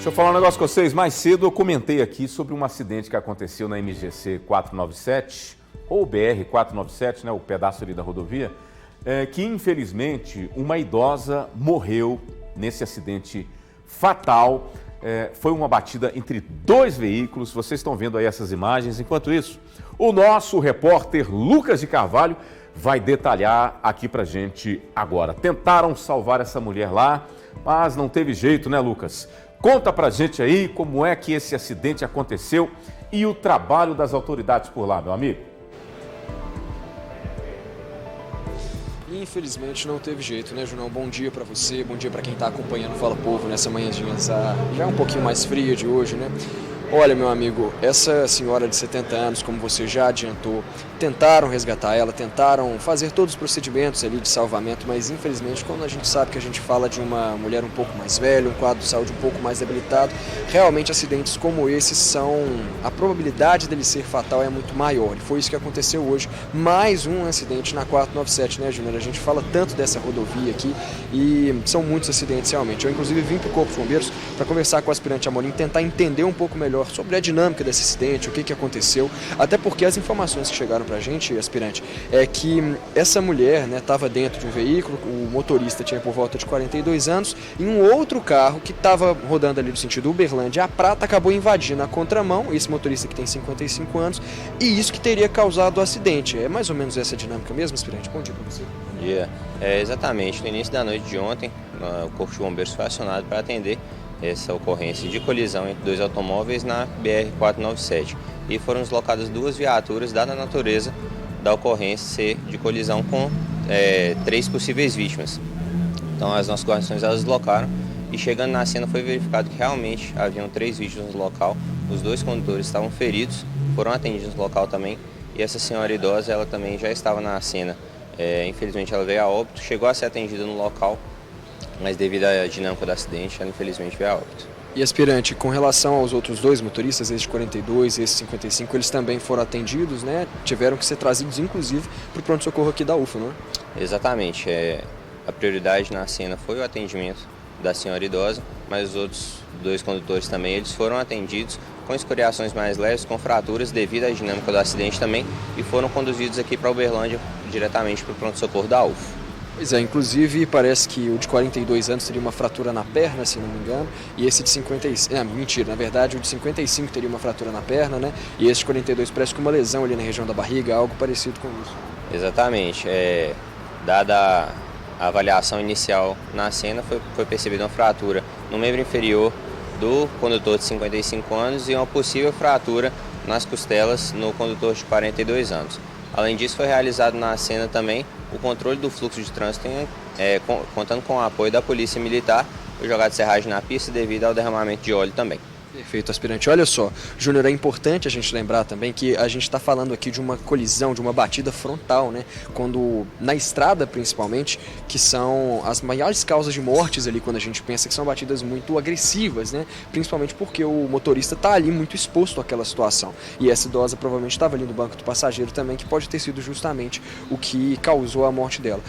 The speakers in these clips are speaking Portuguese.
Deixa eu falar um negócio com vocês. Mais cedo eu comentei aqui sobre um acidente que aconteceu na MGC 497, ou BR 497, né, o pedaço ali da rodovia, que infelizmente uma idosa morreu nesse acidente fatal. Foi uma batida entre dois veículos, vocês estão vendo aí essas imagens. Enquanto isso, o nosso repórter Lucas de Carvalho vai detalhar aqui pra gente agora. Tentaram salvar essa mulher lá, mas não teve jeito, né, Lucas? Conta pra gente aí como é que esse acidente aconteceu e o trabalho das autoridades por lá, meu amigo. Infelizmente não teve jeito, né, Junão? Bom dia pra você, bom dia pra quem tá acompanhando o Fala Povo nessa manhãzinha já um pouquinho mais fria de hoje, né? Olha, meu amigo, essa senhora de 70 anos, como você já adiantou, tentaram resgatar ela, tentaram fazer todos os procedimentos ali de salvamento, mas infelizmente quando a gente sabe que a gente fala de uma mulher um pouco mais velha, um quadro de saúde um pouco mais debilitado, realmente acidentes como esses a probabilidade dele ser fatal é muito maior. E foi isso que aconteceu hoje, mais um acidente na 497, né, Júnior? A gente fala tanto dessa rodovia aqui e são muitos acidentes realmente. Eu inclusive vim para o Corpo de Bombeiros para conversar com o aspirante Amorim, tentar entender um pouco melhor sobre a dinâmica desse acidente, o que aconteceu, até porque as informações que chegaram pra gente, aspirante, é que essa mulher estava dentro de um veículo, o motorista tinha por volta de 42 anos, e um outro carro que estava rodando ali no sentido Uberlândia a Prata acabou invadindo a contramão, esse motorista que tem 55 anos, e isso que teria causado o acidente. É mais ou menos essa dinâmica mesmo, aspirante? Bom dia pra você. Bom dia. Exatamente, no início da noite de ontem, o Corpo de Bombeiros foi acionado para atender essa ocorrência de colisão entre dois automóveis na BR-497 e foram deslocadas duas viaturas, dada a natureza da ocorrência ser de colisão com 3 possíveis vítimas. Então as nossas guarnições elas deslocaram e chegando na cena foi verificado que realmente haviam 3 vítimas no local, os 2 condutores estavam feridos, foram atendidos no local também e essa senhora idosa ela também já estava na cena, infelizmente ela veio a óbito, chegou a ser atendida no local, mas devido à dinâmica do acidente, ela infelizmente veio a óbito. E aspirante, com relação aos outros 2 motoristas, esse de 42 e esse de 55, eles também foram atendidos, né? Tiveram que ser trazidos, inclusive, para o pronto-socorro aqui da UFA, não é? Exatamente. A prioridade na cena foi o atendimento da senhora idosa, mas os outros 2 condutores também, eles foram atendidos com escoriações mais leves, com fraturas devido à dinâmica do acidente também, e foram conduzidos aqui para Uberlândia, diretamente para o pronto-socorro da UFA. Pois é, inclusive parece que o de 42 anos teria uma fratura na perna, se não me engano, e esse de 55, mentira, na verdade o de 55 teria uma fratura na perna, né? E esse de 42 parece que uma lesão ali na região da barriga, algo parecido com isso. Exatamente, dada a avaliação inicial na cena, foi percebida uma fratura no membro inferior do condutor de 55 anos e uma possível fratura nas costelas no condutor de 42 anos. Além disso, foi realizado na cena também o controle do fluxo de trânsito, contando com o apoio da Polícia Militar, foi jogado serragem na pista devido ao derramamento de óleo também. Perfeito, aspirante. Olha só, Júnior, é importante a gente lembrar também que a gente está falando aqui de uma colisão, de uma batida frontal, né? Quando, na estrada principalmente, que são as maiores causas de mortes ali, quando a gente pensa que são batidas muito agressivas, né? Principalmente porque o motorista está ali muito exposto àquela situação. E essa idosa provavelmente estava ali no banco do passageiro também, que pode ter sido justamente o que causou a morte dela.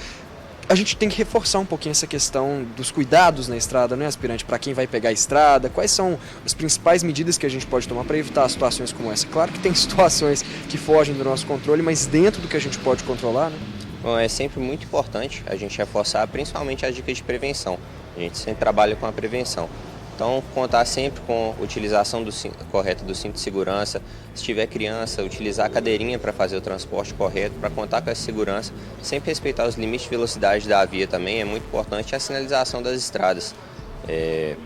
A gente tem que reforçar um pouquinho essa questão dos cuidados na estrada, né, aspirante? Para quem vai pegar a estrada, quais são as principais medidas que a gente pode tomar para evitar situações como essa? Claro que tem situações que fogem do nosso controle, mas dentro do que a gente pode controlar, né? Bom, é sempre muito importante a gente reforçar principalmente as dicas de prevenção. A gente sempre trabalha com a prevenção. Então, contar sempre com a utilização correta do cinto de segurança. Se tiver criança, utilizar a cadeirinha para fazer o transporte correto, para contar com essa segurança. Sempre respeitar os limites de velocidade da via também, é muito importante a sinalização das estradas.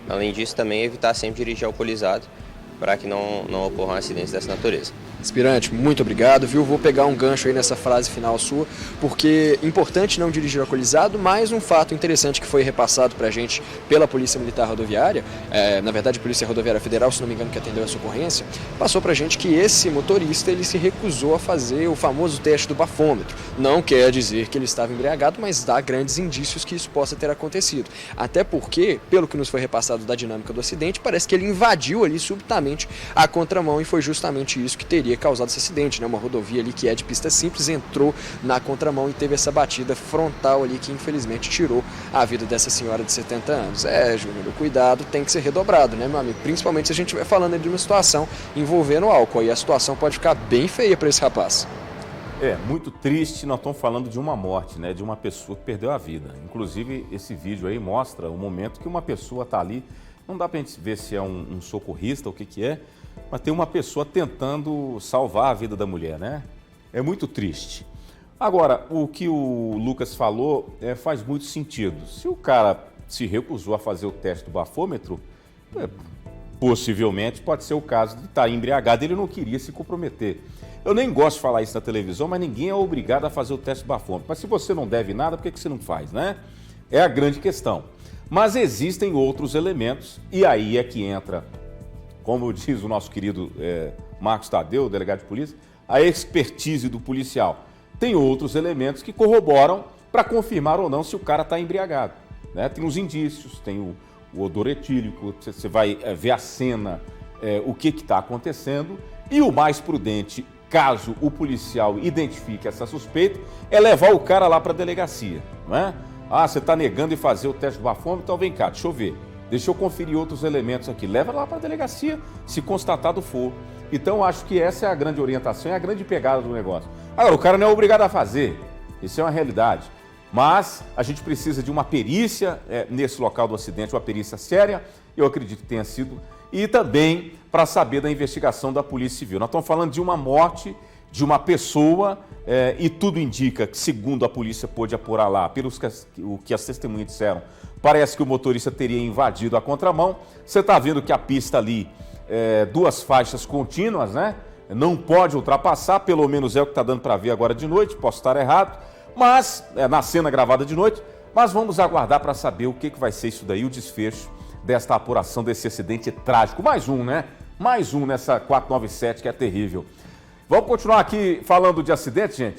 Além disso, também evitar sempre dirigir alcoolizado, para que não ocorram acidentes dessa natureza. Aspirante, muito obrigado, viu? Vou pegar um gancho aí nessa frase final sua, porque importante não dirigir alcoolizado, mas um fato interessante que foi repassado pra gente pela Polícia Militar Rodoviária, na verdade Polícia Rodoviária Federal, se não me engano, que atendeu essa ocorrência, passou pra gente que esse motorista ele se recusou a fazer o famoso teste do bafômetro. Não quer dizer que ele estava embriagado, mas dá grandes indícios que isso possa ter acontecido. Até porque, pelo que nos foi repassado da dinâmica do acidente, parece que ele invadiu ali subitamente justamente a contramão, e foi justamente isso que teria causado esse acidente, né? Uma rodovia ali que é de pista simples entrou na contramão e teve essa batida frontal ali que infelizmente tirou a vida dessa senhora de 70 anos. Júnior, o cuidado tem que ser redobrado, né, meu amigo? Principalmente se a gente estiver falando de uma situação envolvendo álcool, aí a situação pode ficar bem feia para esse rapaz. Muito triste, nós estamos falando de uma morte, né? De uma pessoa que perdeu a vida. Inclusive, esse vídeo aí mostra o momento que uma pessoa está ali, não dá para a gente ver se é um socorrista ou o que é, mas tem uma pessoa tentando salvar a vida da mulher, né? É muito triste. Agora, o que o Lucas falou faz muito sentido. Se o cara se recusou a fazer o teste do bafômetro, possivelmente pode ser o caso de estar embriagado, ele não queria se comprometer. Eu nem gosto de falar isso na televisão, mas ninguém é obrigado a fazer o teste do bafômetro. Mas se você não deve nada, por que você não faz, né? É a grande questão. Mas existem outros elementos, e aí é que entra, como diz o nosso querido Marcos Tadeu, delegado de polícia, a expertise do policial. Tem outros elementos que corroboram para confirmar ou não se o cara está embriagado, né? Tem os indícios, tem o odor etílico, você vai ver a cena, o que está acontecendo, e o mais prudente, caso o policial identifique essa suspeita, é levar o cara lá para a delegacia, não é? Você está negando em fazer o teste do bafômetro, então vem cá, deixa eu ver, deixa eu conferir outros elementos aqui, leva lá para a delegacia, se constatado for. Então, acho que essa é a grande orientação, é a grande pegada do negócio. Agora, o cara não é obrigado a fazer, isso é uma realidade, mas a gente precisa de uma perícia nesse local do acidente, uma perícia séria, eu acredito que tenha sido, e também para saber da investigação da Polícia Civil. Nós estamos falando de uma morte de uma pessoa e tudo indica que, segundo a polícia pôde apurar lá, pelo que as testemunhas disseram, parece que o motorista teria invadido a contramão. Você está vendo que a pista ali, duas faixas contínuas, né? Não pode ultrapassar, pelo menos é o que está dando para ver agora de noite, posso estar errado, mas na cena gravada de noite, mas vamos aguardar para saber o que vai ser isso daí, o desfecho desta apuração desse acidente trágico. Mais um, né? Mais um nessa 497 que é terrível. Vamos continuar aqui falando de acidente, gente.